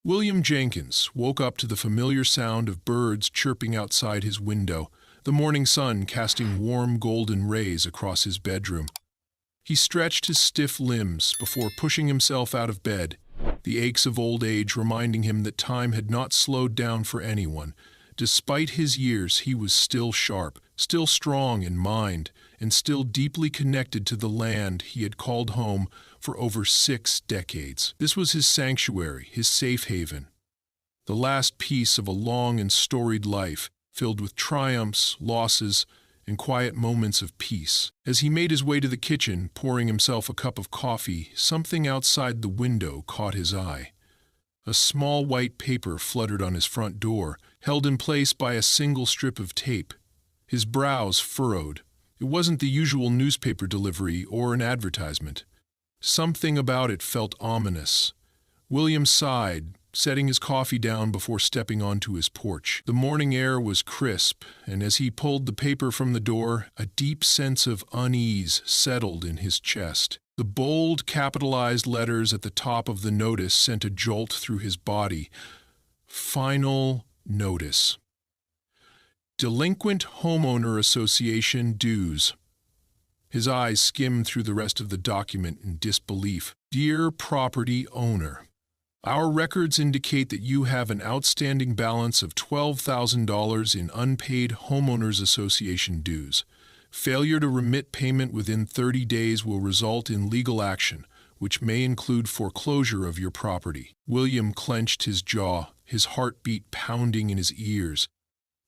William Jenkins woke up to the familiar sound of birds chirping outside his window, the morning sun casting warm golden rays across his bedroom. He stretched his stiff limbs before pushing himself out of bed, the aches of old age reminding him that time had not slowed down for anyone. Despite his years, he was still sharp, still strong in mind, and still deeply connected to the land he had called home for over 6 decades. This was his sanctuary, his safe haven, the last piece of a long and storied life, filled with triumphs, losses, and quiet moments of peace. As he made his way to the kitchen, pouring himself a cup of coffee, something outside the window caught his eye. A small white paper fluttered on his front door, held in place by a single strip of tape. His brows furrowed. It wasn't the usual newspaper delivery or an advertisement. Something about it felt ominous. William sighed, setting his coffee down before stepping onto his porch. The morning air was crisp, and as he pulled the paper from the door, a deep sense of unease settled in his chest. The bold, capitalized letters at the top of the notice sent a jolt through his body. Final notice. Delinquent Homeowner Association dues. His eyes skimmed through the rest of the document in disbelief. Dear property owner, our records indicate that you have an outstanding balance of $12,000 in unpaid Homeowners Association dues. Failure to remit payment within 30 days will result in legal action, which may include foreclosure of your property. William clenched his jaw, his heartbeat pounding in his ears.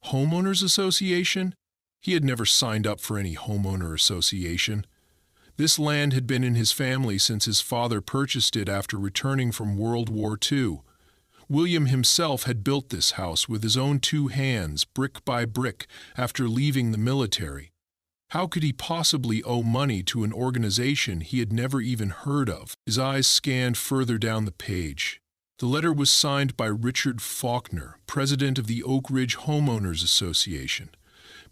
Homeowners Association? He had never signed up for any homeowner association. This land had been in his family since his father purchased it after returning from World War II. William himself had built this house with his own 2 hands, brick by brick, after leaving the military. How could he possibly owe money to an organization he had never even heard of? His eyes scanned further down the page. The letter was signed by Richard Faulkner, president of the Oak Ridge Homeowners Association.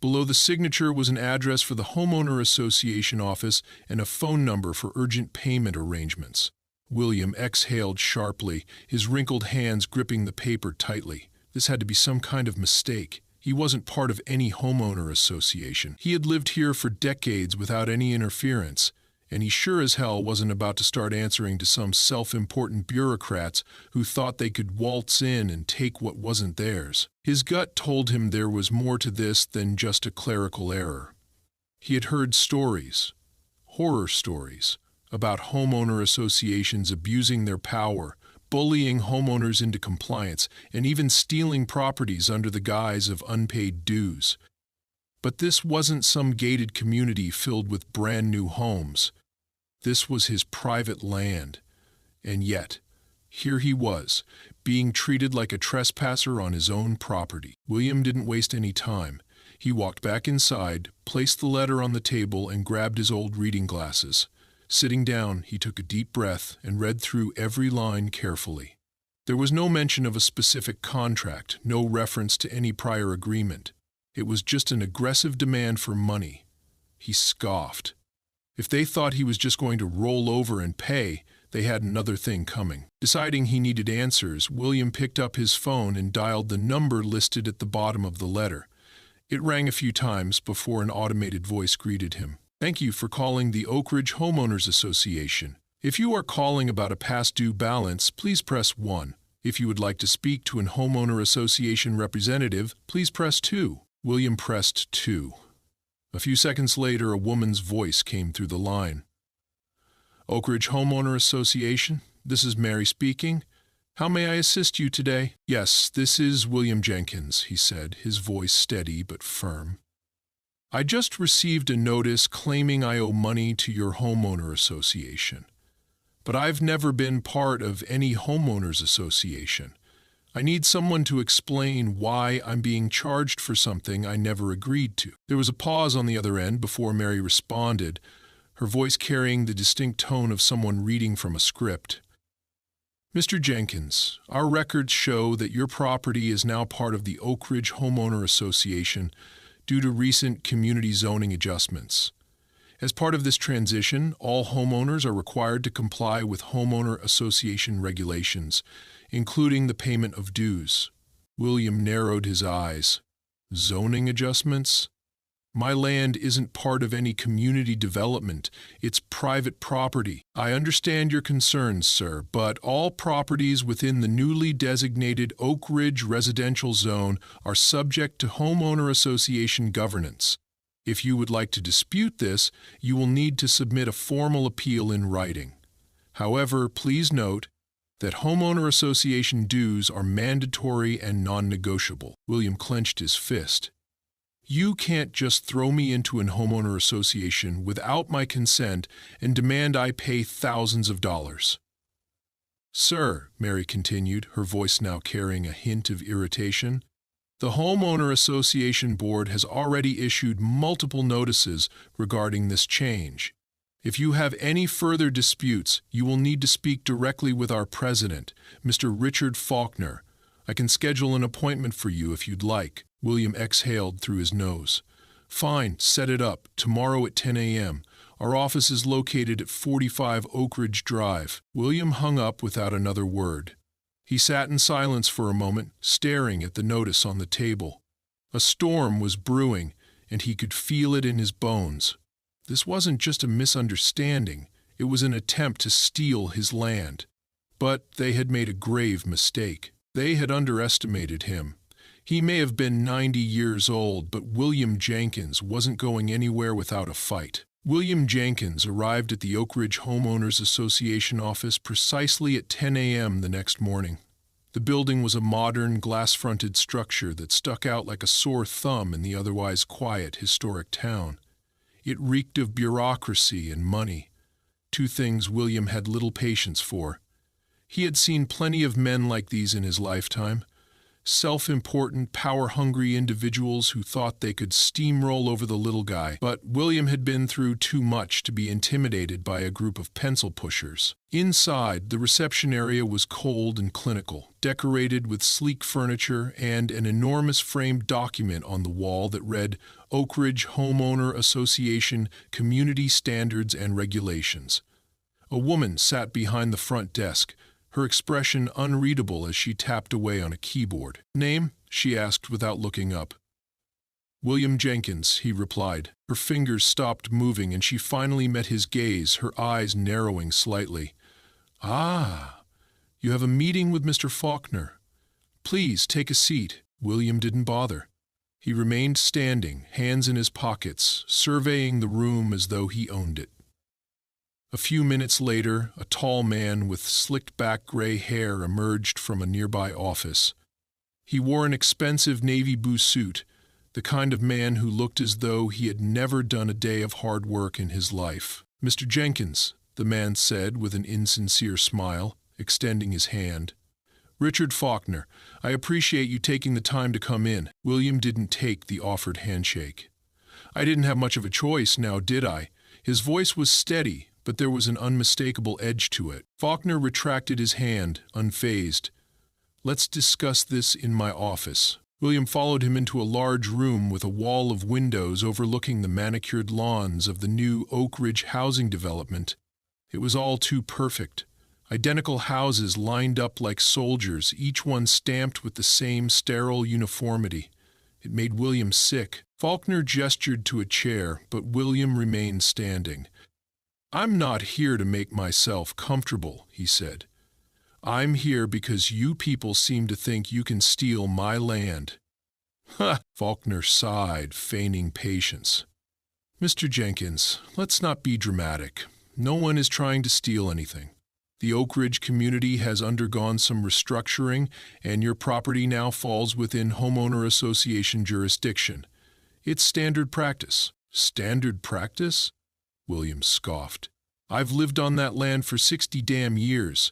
Below the signature was an address for the Homeowner Association office and a phone number for urgent payment arrangements. William exhaled sharply, his wrinkled hands gripping the paper tightly. This had to be some kind of mistake. He wasn't part of any homeowner association. He had lived here for decades without any interference, and he sure as hell wasn't about to start answering to some self-important bureaucrats who thought they could waltz in and take what wasn't theirs. His gut told him there was more to this than just a clerical error. He had heard stories, horror stories, about homeowner associations abusing their power, bullying homeowners into compliance, and even stealing properties under the guise of unpaid dues. But this wasn't some gated community filled with brand new homes. This was his private land. And yet, here he was, being treated like a trespasser on his own property. William didn't waste any time. He walked back inside, placed the letter on the table, and grabbed his old reading glasses. Sitting down, he took a deep breath and read through every line carefully. There was no mention of a specific contract, no reference to any prior agreement. It was just an aggressive demand for money. He scoffed. If they thought he was just going to roll over and pay, they had another thing coming. Deciding he needed answers, William picked up his phone and dialed the number listed at the bottom of the letter. It rang a few times before an automated voice greeted him. Thank you for calling the Oak Ridge Homeowners Association. If you are calling about a past due balance, please press 1. If you would like to speak to an homeowner association representative, please press 2. William pressed 2. A few seconds later, a woman's voice came through the line. Oak Ridge Homeowner Association, this is Mary speaking. How may I assist you today? Yes, this is William Jenkins, he said, his voice steady but firm. I just received a notice claiming I owe money to your homeowner association. But I've never been part of any homeowners association. I need someone to explain why I'm being charged for something I never agreed to. There was a pause on the other end before Mary responded, her voice carrying the distinct tone of someone reading from a script. Mr. Jenkins, our records show that your property is now part of the Oak Ridge Homeowner Association due to recent community zoning adjustments. As part of this transition, all homeowners are required to comply with homeowner association regulations, including the payment of dues. William narrowed his eyes. Zoning adjustments? My land isn't part of any community development. It's private property. I understand your concerns, sir, but all properties within the newly designated Oak Ridge residential zone are subject to homeowner association governance. If you would like to dispute this, you will need to submit a formal appeal in writing. However, please note that homeowner association dues are mandatory and non-negotiable. William clenched his fist. You can't just throw me into an homeowner association without my consent and demand I pay thousands of dollars. Sir, Mary continued, her voice now carrying a hint of irritation, the Homeowner Association Board has already issued multiple notices regarding this change. If you have any further disputes, you will need to speak directly with our president, Mr. Richard Faulkner. I can schedule an appointment for you if you'd like. William exhaled through his nose. Fine, set it up. Tomorrow at 10 a.m. Our office is located at 45 Oak Ridge Drive. William hung up without another word. He sat in silence for a moment, staring at the notice on the table. A storm was brewing, and he could feel it in his bones. This wasn't just a misunderstanding. It was an attempt to steal his land. But they had made a grave mistake. They had underestimated him. He may have been 90 years old, but William Jenkins wasn't going anywhere without a fight. William Jenkins arrived at the Oak Ridge Homeowners Association office precisely at 10 a.m. the next morning. The building was a modern, glass-fronted structure that stuck out like a sore thumb in the otherwise quiet, historic town. It reeked of bureaucracy and money, two things William had little patience for. He had seen plenty of men like these in his lifetime. Self-important, power-hungry individuals who thought they could steamroll over the little guy, but William had been through too much to be intimidated by a group of pencil pushers. Inside, the reception area was cold and clinical, decorated with sleek furniture and an enormous framed document on the wall that read Oak Ridge Homeowner Association Community Standards and Regulations. A woman sat behind the front desk, her expression unreadable as she tapped away on a keyboard. Name? She asked without looking up. William Jenkins, he replied. Her fingers stopped moving and she finally met his gaze, her eyes narrowing slightly. Ah, you have a meeting with Mr. Faulkner. Please take a seat. William didn't bother. He remained standing, hands in his pockets, surveying the room as though he owned it. A few minutes later, a tall man with slicked-back gray hair emerged from a nearby office. He wore an expensive navy blue suit, the kind of man who looked as though he had never done a day of hard work in his life. Mr. Jenkins, the man said with an insincere smile, extending his hand. Richard Faulkner, I appreciate you taking the time to come in. William didn't take the offered handshake. I didn't have much of a choice, now did I? His voice was steady, but there was an unmistakable edge to it. Faulkner retracted his hand, unfazed. Let's discuss this in my office. William followed him into a large room with a wall of windows overlooking the manicured lawns of the new Oak Ridge housing development. It was all too perfect. Identical houses lined up like soldiers, each one stamped with the same sterile uniformity. It made William sick. Faulkner gestured to a chair, but William remained standing. I'm not here to make myself comfortable, he said. I'm here because you people seem to think you can steal my land. Ha! Faulkner sighed, feigning patience. Mr. Jenkins, let's not be dramatic. No one is trying to steal anything. The Oak Ridge community has undergone some restructuring, and your property now falls within homeowner association jurisdiction. It's standard practice. Standard practice? William scoffed. I've lived on that land for 60 damn years.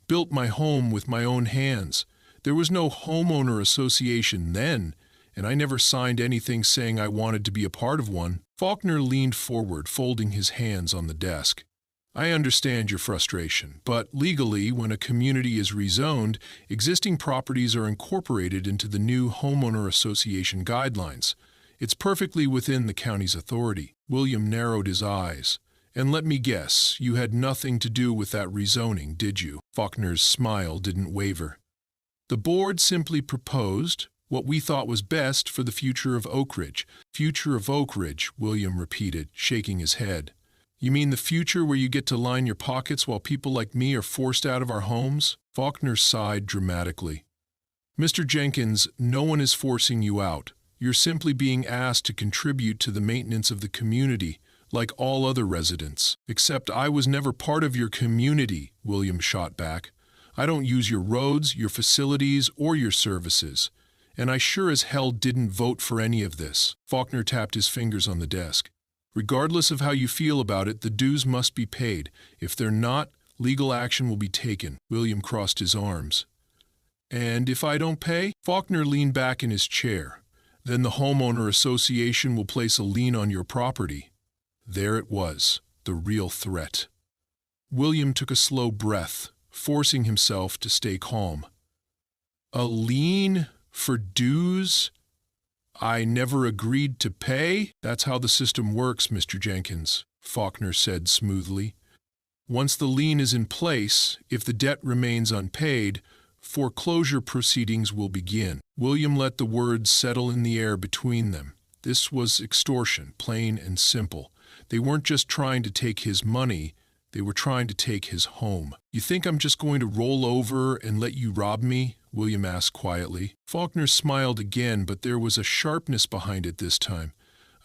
Built my home with my own hands. There was no homeowner association then, and I never signed anything saying I wanted to be a part of one. Faulkner leaned forward, folding his hands on the desk. I understand your frustration, but legally, when a community is rezoned, existing properties are incorporated into the new homeowner association guidelines. It's perfectly within the county's authority. William narrowed his eyes. And let me guess, you had nothing to do with that rezoning, did you? Faulkner's smile didn't waver. The board simply proposed what we thought was best for the future of Oak Ridge. Future of Oak Ridge, William repeated, shaking his head. You mean the future where you get to line your pockets while people like me are forced out of our homes? Faulkner sighed dramatically. Mr. Jenkins, no one is forcing you out. You're simply being asked to contribute to the maintenance of the community, like all other residents. Except I was never part of your community, William shot back. I don't use your roads, your facilities, or your services. And I sure as hell didn't vote for any of this. Faulkner tapped his fingers on the desk. Regardless of how you feel about it, the dues must be paid. If they're not, legal action will be taken. William crossed his arms. And if I don't pay? Faulkner leaned back in his chair. Then the homeowner association will place a lien on your property. There it was, the real threat. William took a slow breath, forcing himself to stay calm. A lien for dues I never agreed to pay? That's how the system works, Mr. Jenkins, Faulkner said smoothly. Once the lien is in place, if the debt remains unpaid, foreclosure proceedings will begin. William let the words settle in the air between them. This was extortion, plain and simple. They weren't just trying to take his money, they were trying to take his home. You think I'm just going to roll over and let you rob me? William asked quietly. Faulkner smiled again, but there was a sharpness behind it this time.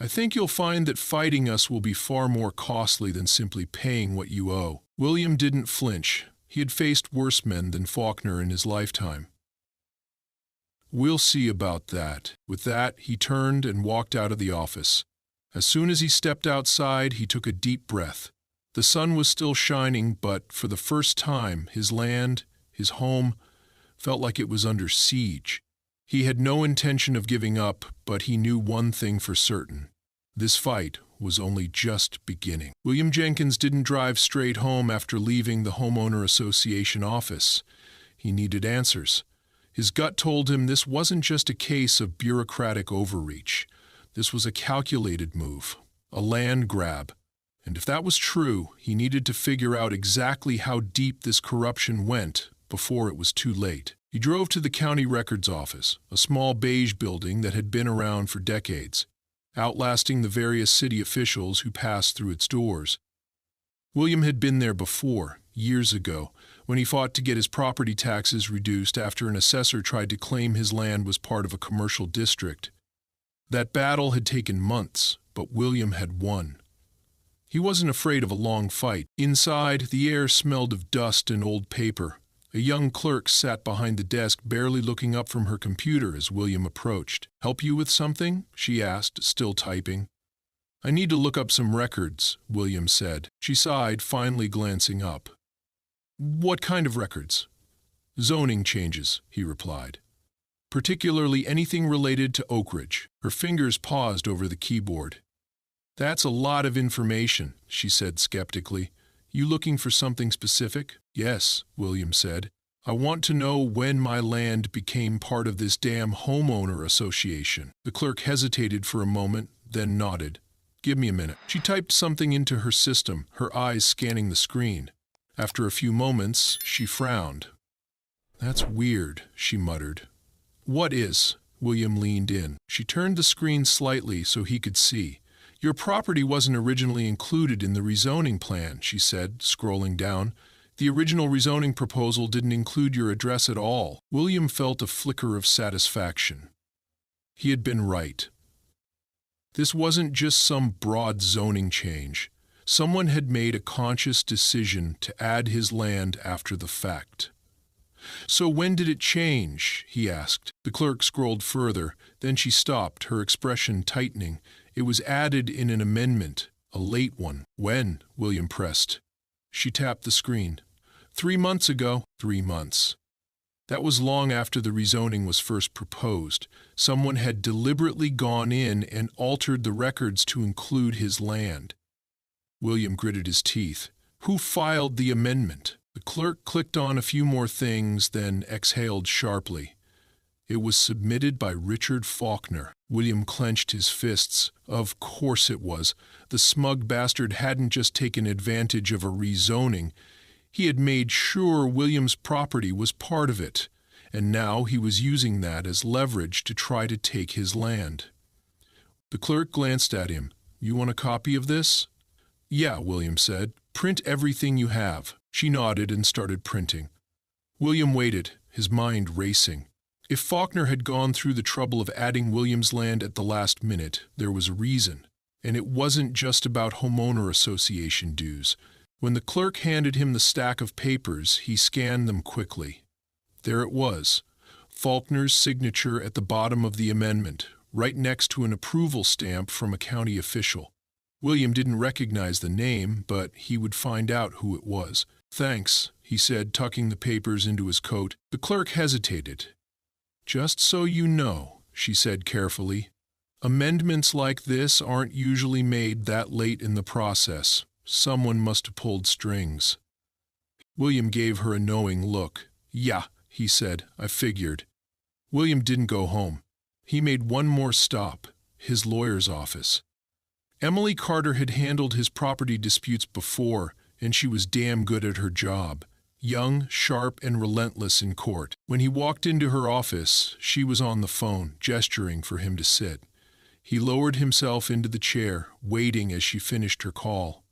I think you'll find that fighting us will be far more costly than simply paying what you owe. William didn't flinch. He had faced worse men than Faulkner in his lifetime. We'll see about that. With that, he turned and walked out of the office. As soon as he stepped outside, he took a deep breath. The sun was still shining, but for the first time, his land, his home, felt like it was under siege. He had no intention of giving up, but he knew one thing for certain. This fight was only just beginning. William Jenkins didn't drive straight home after leaving the homeowner association office. He needed answers. His gut told him this wasn't just a case of bureaucratic overreach. This was a calculated move, a land grab. And if that was true, he needed to figure out exactly how deep this corruption went before it was too late. He drove to the county records office, a small beige building that had been around for decades, outlasting the various city officials who passed through its doors. William had been there before, years ago, when he fought to get his property taxes reduced after an assessor tried to claim his land was part of a commercial district. That battle had taken months, but William had won. He wasn't afraid of a long fight. Inside, the air smelled of dust and old paper. A young clerk sat behind the desk, barely looking up from her computer as William approached. "Help you with something?" she asked, still typing. "I need to look up some records," William said. She sighed, finally glancing up. "What kind of records?" "Zoning changes," he replied. "Particularly anything related to Oak Ridge." Her fingers paused over the keyboard. "That's a lot of information," she said skeptically. "You looking for something specific?" "Yes," William said. "I want to know when my land became part of this damn homeowner association." The clerk hesitated for a moment, then nodded. "Give me a minute." She typed something into her system, her eyes scanning the screen. After a few moments, she frowned. "That's weird," she muttered. "What is?" William leaned in. She turned the screen slightly so he could see. "Your property wasn't originally included in the rezoning plan," she said, scrolling down. "The original rezoning proposal didn't include your address at all." William felt a flicker of satisfaction. He had been right. This wasn't just some broad zoning change. Someone had made a conscious decision to add his land after the fact. "So when did it change?" he asked. The clerk scrolled further. Then she stopped, her expression tightening. "It was added in an amendment, a late one." "When?" William pressed. She tapped the screen. 3 months ago." 3 months. That was long after the rezoning was first proposed. Someone had deliberately gone in and altered the records to include his land. William gritted his teeth. "Who filed the amendment?" The clerk clicked on a few more things, then exhaled sharply. "It was submitted by Richard Faulkner." William clenched his fists. Of course it was. The smug bastard hadn't just taken advantage of a rezoning. He had made sure William's property was part of it. and now he was using that as leverage to try to take his land. The clerk glanced at him. "You want a copy of this?" "Yeah," William said. "Print everything you have." She nodded and started printing. William waited, his mind racing. If Faulkner had gone through the trouble of adding William's land at the last minute, there was a reason. And it wasn't just about homeowner association dues. When the clerk handed him the stack of papers, he scanned them quickly. There it was, Faulkner's signature at the bottom of the amendment, right next to an approval stamp from a county official. William didn't recognize the name, but he would find out who it was. "Thanks," he said, tucking the papers into his coat. The clerk hesitated. "Just so you know," she said carefully, "amendments like this aren't usually made that late in the process. Someone must have pulled strings." William gave her a knowing look. "Yeah," he said, "I figured." William didn't go home. He made one more stop, his lawyer's office. Emily Carter had handled his property disputes before, and she was damn good at her job. Young, sharp, and relentless in court. When he walked into her office, she was on the phone, gesturing for him to sit. He lowered himself into the chair, waiting as she finished her call.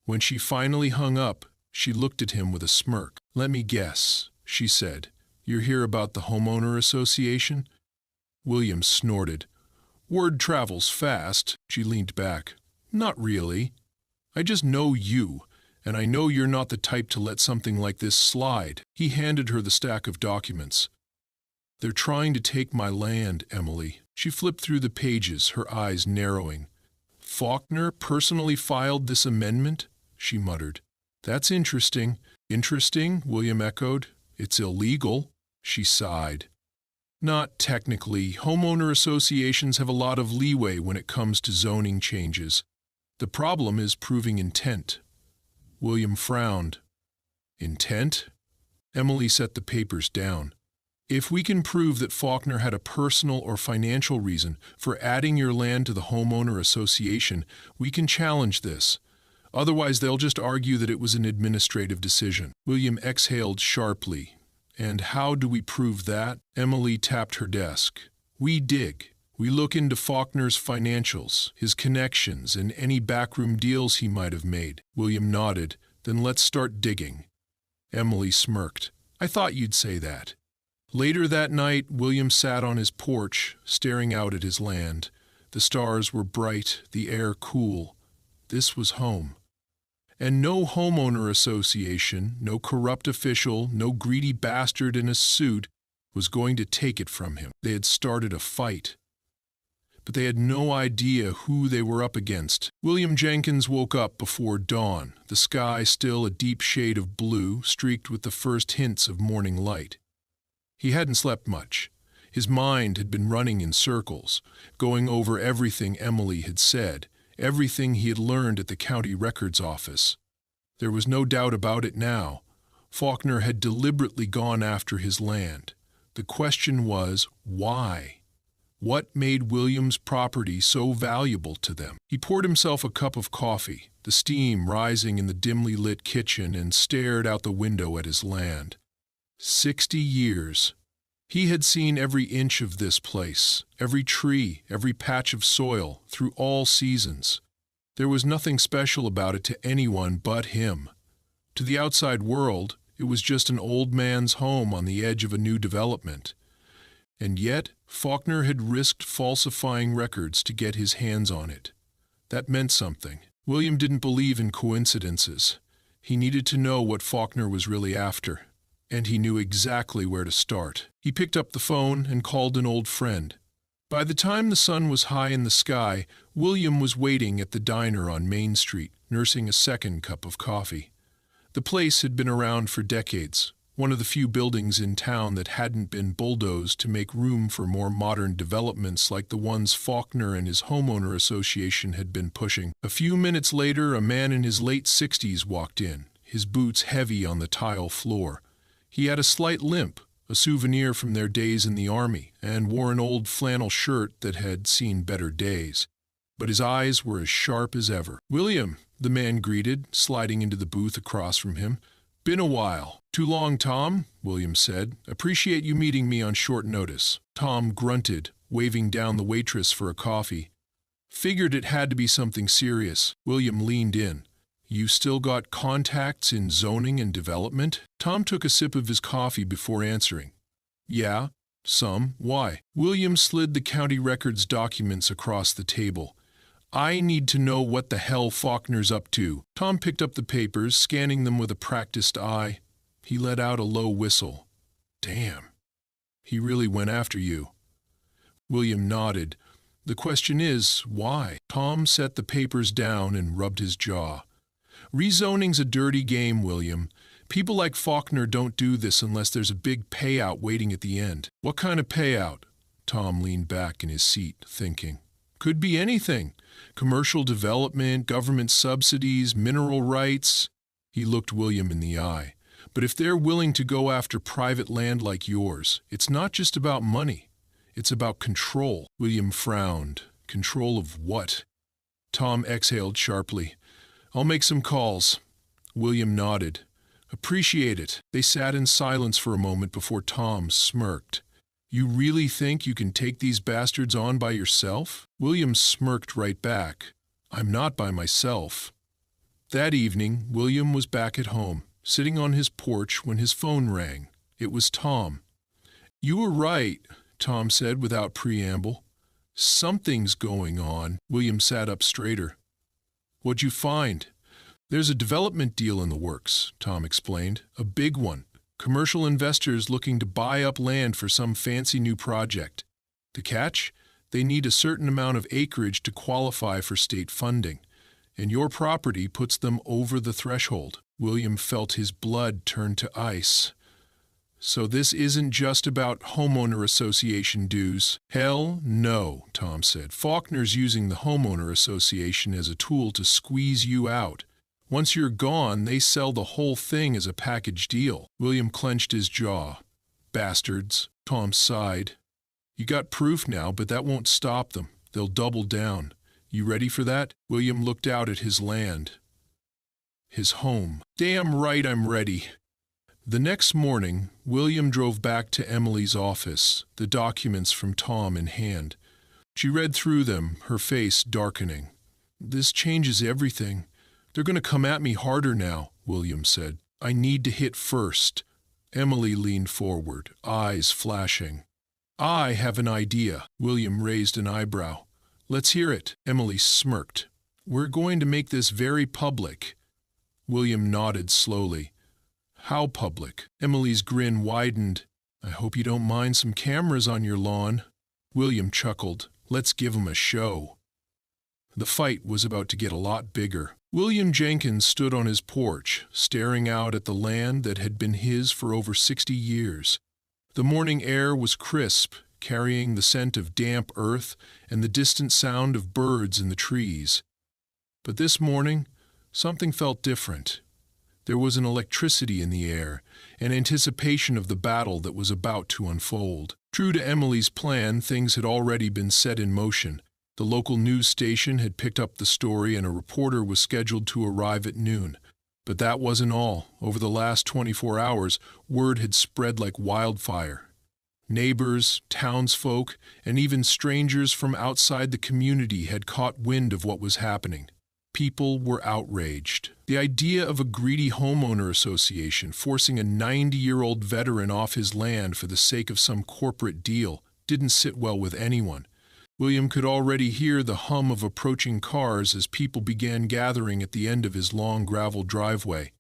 When she finally hung up, she looked at him with a smirk. "Let me guess," she said. "You're here about the homeowner association?" William snorted. "Word travels fast." She leaned back. "Not really. I just know you, and I know you're not the type to let something like this slide." He handed her the stack of documents. "They're trying to take my land, Emily." She flipped through the pages, her eyes narrowing. "Faulkner personally filed this amendment?" she muttered. "That's interesting." "Interesting?" William echoed. "It's illegal." She sighed. "Not technically. Homeowner associations have a lot of leeway when it comes to zoning changes. The problem is proving intent." William frowned. "Intent?" Emily set the papers down. "If we can prove that Faulkner had a personal or financial reason for adding your land to the homeowner association, we can challenge this. Otherwise, they'll just argue that it was an administrative decision." William exhaled sharply. "And how do we prove that?" Emily tapped her desk. "We dig. We look into Faulkner's financials, his connections, and any backroom deals he might have made." William nodded. "Then let's start digging." Emily smirked. "I thought you'd say that." Later that night, William sat on his porch, staring out at his land. The stars were bright, the air cool. This was home. And no homeowner association, no corrupt official, no greedy bastard in a suit was going to take it from him. They had started a fight. But they had no idea who they were up against. William Jenkins woke up before dawn, the sky still a deep shade of blue, streaked with the first hints of morning light. He hadn't slept much. His mind had been running in circles, going over everything Emily had said, everything he had learned at the county records office. There was no doubt about it now. Faulkner had deliberately gone after his land. The question was, why? What made William's property so valuable to them? He poured himself a cup of coffee, the steam rising in the dimly lit kitchen, and stared out the window at his land. 60 years. He had seen every inch of this place, every tree, every patch of soil, through all seasons. There was nothing special about it to anyone but him. To the outside world, it was just an old man's home on the edge of a new development. And yet, Faulkner had risked falsifying records to get his hands on it. That meant something. William didn't believe in coincidences. He needed to know what Faulkner was really after. And he knew exactly where to start. He picked up the phone and called an old friend. By the time the sun was high in the sky, William was waiting at the diner on Main Street, nursing a second cup of coffee. The place had been around for decades, one of the few buildings in town that hadn't been bulldozed to make room for more modern developments like the ones Faulkner and his homeowner association had been pushing. A few minutes later, a man in his late 60s walked in, his boots heavy on the tile floor. He had a slight limp, a souvenir from their days in the army, and wore an old flannel shirt that had seen better days. But his eyes were as sharp as ever. "William," the man greeted, sliding into the booth across from him. Been a while. Too long, Tom, William said. Appreciate you meeting me on short notice. Tom grunted, waving down the waitress for a coffee. Figured it had to be something serious. William leaned in. You still got contacts in zoning and development? Tom took a sip of his coffee before answering. Yeah, some. Why? William slid the county records documents across the table. I need to know what the hell Faulkner's up to. Tom picked up the papers, scanning them with a practiced eye. He let out a low whistle. Damn. He really went after you. William nodded. The question is, why? Tom set the papers down and rubbed his jaw. Rezoning's a dirty game, William. People like Faulkner don't do this unless there's a big payout waiting at the end. What kind of payout? Tom leaned back in his seat, thinking. Could be anything. Commercial development, government subsidies, mineral rights. He looked William in the eye. But if they're willing to go after private land like yours, it's not just about money. It's about control. William frowned. Control of what? Tom exhaled sharply. I'll make some calls. William nodded. Appreciate it. They sat in silence for a moment before Tom smirked. You really think you can take these bastards on by yourself? William smirked right back. I'm not by myself. That evening, William was back at home, sitting on his porch when his phone rang. It was Tom. You were right, Tom said without preamble. Something's going on. William sat up straighter. What'd you find? There's a development deal in the works, Tom explained. A big one. Commercial investors looking to buy up land for some fancy new project. The catch? They need a certain amount of acreage to qualify for state funding, and your property puts them over the threshold. William felt his blood turn to ice. So this isn't just about homeowner association dues. Hell no, Tom said. Faulkner's using the homeowner association as a tool to squeeze you out. Once you're gone, they sell the whole thing as a package deal. William clenched his jaw. Bastards. Tom sighed. You got proof now, but that won't stop them. They'll double down. You ready for that? William looked out at his land. His home. Damn right I'm ready. The next morning, William drove back to Emily's office, the documents from Tom in hand. She read through them, her face darkening. This changes everything. They're going to come at me harder now, William said. I need to hit first. Emily leaned forward, eyes flashing. I have an idea. William raised an eyebrow. Let's hear it. Emily smirked. We're going to make this very public. William nodded slowly. How public? Emily's grin widened. I hope you don't mind some cameras on your lawn. William chuckled. Let's give 'em a show. The fight was about to get a lot bigger. William Jenkins stood on his porch, staring out at the land that had been his for over 60 years. The morning air was crisp, carrying the scent of damp earth and the distant sound of birds in the trees. But this morning, something felt different. There was an electricity in the air, an anticipation of the battle that was about to unfold. True to Emily's plan, things had already been set in motion. The local news station had picked up the story and a reporter was scheduled to arrive at noon. But that wasn't all. Over the last 24 hours, word had spread like wildfire. Neighbors, townsfolk, and even strangers from outside the community had caught wind of what was happening. People were outraged. The idea of a greedy homeowner association forcing a 90-year-old veteran off his land for the sake of some corporate deal didn't sit well with anyone. William could already hear the hum of approaching cars as people began gathering at the end of his long gravel driveway.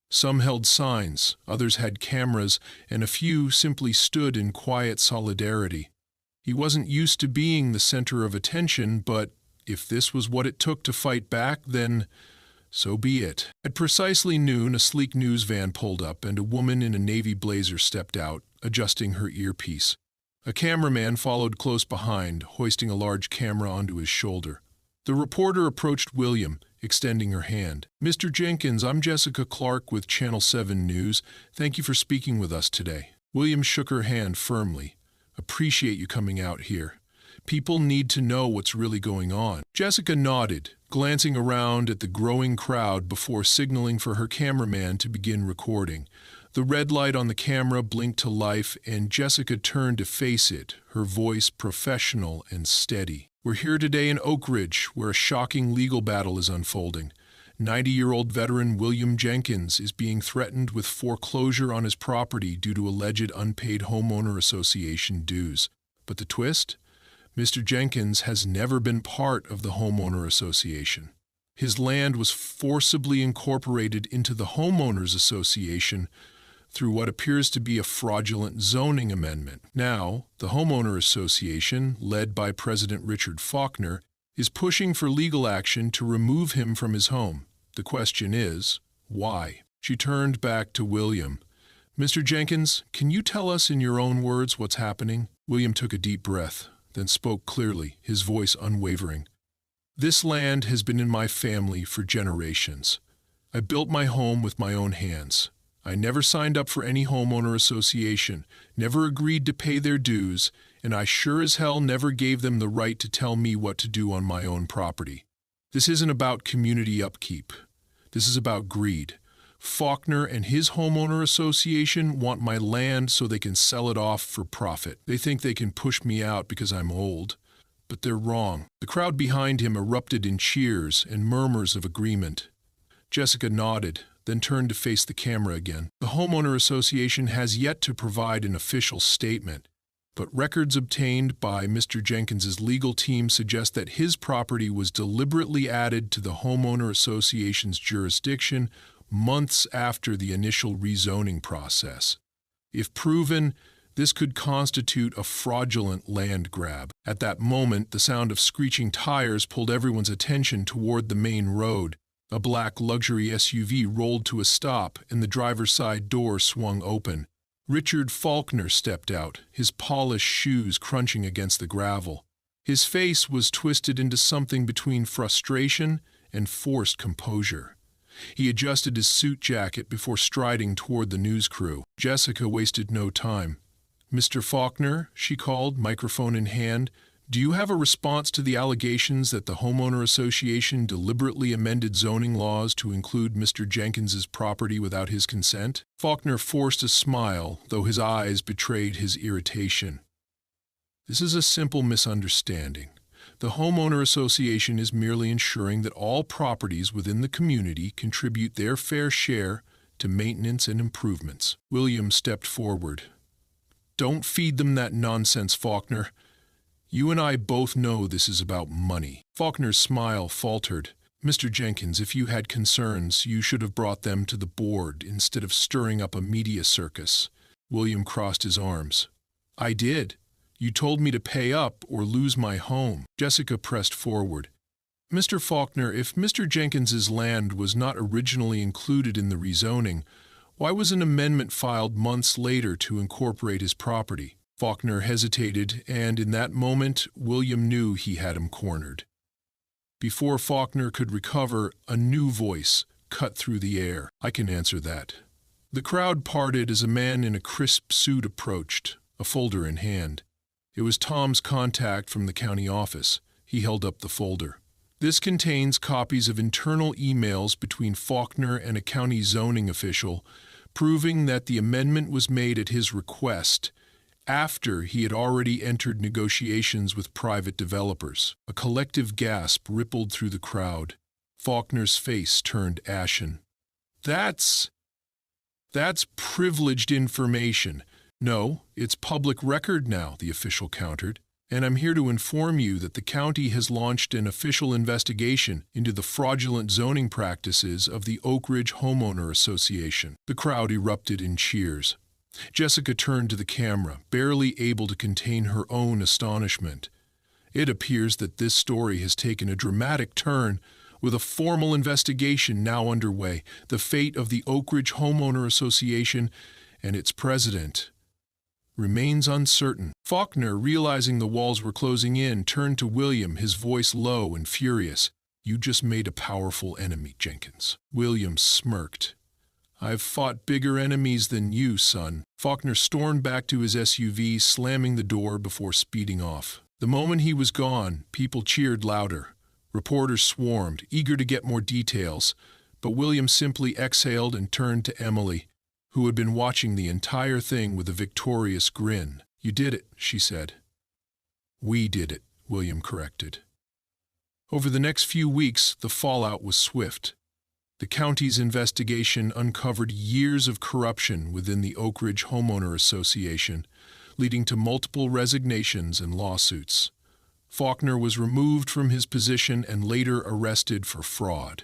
Some held signs, others had cameras, and a few simply stood in quiet solidarity. He wasn't used to being the center of attention, but if this was what it took to fight back, then so be it. At precisely noon, a sleek news van pulled up, and a woman in a navy blazer stepped out, adjusting her earpiece. A cameraman followed close behind, hoisting a large camera onto his shoulder. The reporter approached William, extending her hand. Mr. Jenkins, I'm Jessica Clark with Channel 7 News. Thank you for speaking with us today. William shook her hand firmly. Appreciate you coming out here. People need to know what's really going on. Jessica nodded, glancing around at the growing crowd before signaling for her cameraman to begin recording. The red light on the camera blinked to life, and Jessica turned to face it, her voice professional and steady. We're here today in Oak Ridge, where a shocking legal battle is unfolding. 90-year-old veteran William Jenkins is being threatened with foreclosure on his property due to alleged unpaid homeowner association dues. But the twist? Mr. Jenkins has never been part of the homeowner association. His land was forcibly incorporated into the homeowners association through what appears to be a fraudulent zoning amendment. Now, the homeowner association, led by President Richard Faulkner, is pushing for legal action to remove him from his home. The question is, why? She turned back to William. Mr. Jenkins, can you tell us in your own words what's happening? William took a deep breath, then spoke clearly, his voice unwavering. This land has been in my family for generations. I built my home with my own hands. I never signed up for any homeowner association, never agreed to pay their dues, and I sure as hell never gave them the right to tell me what to do on my own property. This isn't about community upkeep. This is about greed. Faulkner and his homeowner association want my land so they can sell it off for profit. They think they can push me out because I'm old. But they're wrong. The crowd behind him erupted in cheers and murmurs of agreement. Jessica nodded, then turned to face the camera again. The homeowner association has yet to provide an official statement, but records obtained by Mr. Jenkins's legal team suggest that his property was deliberately added to the homeowner association's jurisdiction months after the initial rezoning process. If proven, this could constitute a fraudulent land grab. At that moment, the sound of screeching tires pulled everyone's attention toward the main road. A black luxury SUV rolled to a stop, and the driver's side door swung open. Richard Faulkner stepped out, his polished shoes crunching against the gravel. His face was twisted into something between frustration and forced composure. He adjusted his suit jacket before striding toward the news crew. Jessica wasted no time. "Mr. Faulkner," she called, microphone in hand, "do you have a response to the allegations that the homeowner association deliberately amended zoning laws to include Mr. Jenkins's property without his consent?" Faulkner forced a smile, though his eyes betrayed his irritation. "This is a simple misunderstanding. The homeowner association is merely ensuring that all properties within the community contribute their fair share to maintenance and improvements." William stepped forward. "Don't feed them that nonsense, Faulkner. You and I both know this is about money." Faulkner's smile faltered. "Mr. Jenkins, if you had concerns, you should have brought them to the board instead of stirring up a media circus." William crossed his arms. "I did. You told me to pay up or lose my home." Jessica pressed forward. "Mr. Faulkner, if Mr. Jenkins's land was not originally included in the rezoning, why was an amendment filed months later to incorporate his property?" Faulkner hesitated, and in that moment, William knew he had him cornered. Before Faulkner could recover, a new voice cut through the air. "I can answer that." The crowd parted as a man in a crisp suit approached, a folder in hand. It was Tom's contact from the county office. He held up the folder. "This contains copies of internal emails between Faulkner and a county zoning official, proving that the amendment was made at his request, after he had already entered negotiations with private developers." A collective gasp rippled through the crowd. Faulkner's face turned ashen. That's privileged information." "No, it's public record now," the official countered. "And I'm here to inform you that the county has launched an official investigation into the fraudulent zoning practices of the Oak Ridge Homeowner Association." The crowd erupted in cheers. Jessica turned to the camera, barely able to contain her own astonishment. "It appears that this story has taken a dramatic turn, with a formal investigation now underway. The fate of the Oak Ridge Homeowner Association and its president remains uncertain." Faulkner, realizing the walls were closing in, turned to William, his voice low and furious. "You just made a powerful enemy, Jenkins." William smirked. "I've fought bigger enemies than you, son." Faulkner stormed back to his SUV, slamming the door before speeding off. The moment he was gone, people cheered louder. Reporters swarmed, eager to get more details, but William simply exhaled and turned to Emily, who had been watching the entire thing with a victorious grin. "You did it," she said. "We did it," William corrected. Over the next few weeks, the fallout was swift. The county's investigation uncovered years of corruption within the Oak Ridge Homeowner Association, leading to multiple resignations and lawsuits. Faulkner was removed from his position and later arrested for fraud.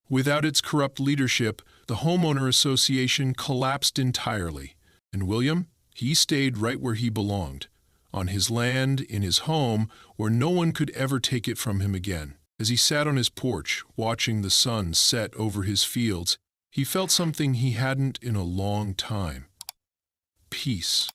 Without its corrupt leadership, the Homeowner Association collapsed entirely, and William, he stayed right where he belonged, on his land, in his home, where no one could ever take it from him again. As he sat on his porch, watching the sun set over his fields, he felt something he hadn't in a long time: peace.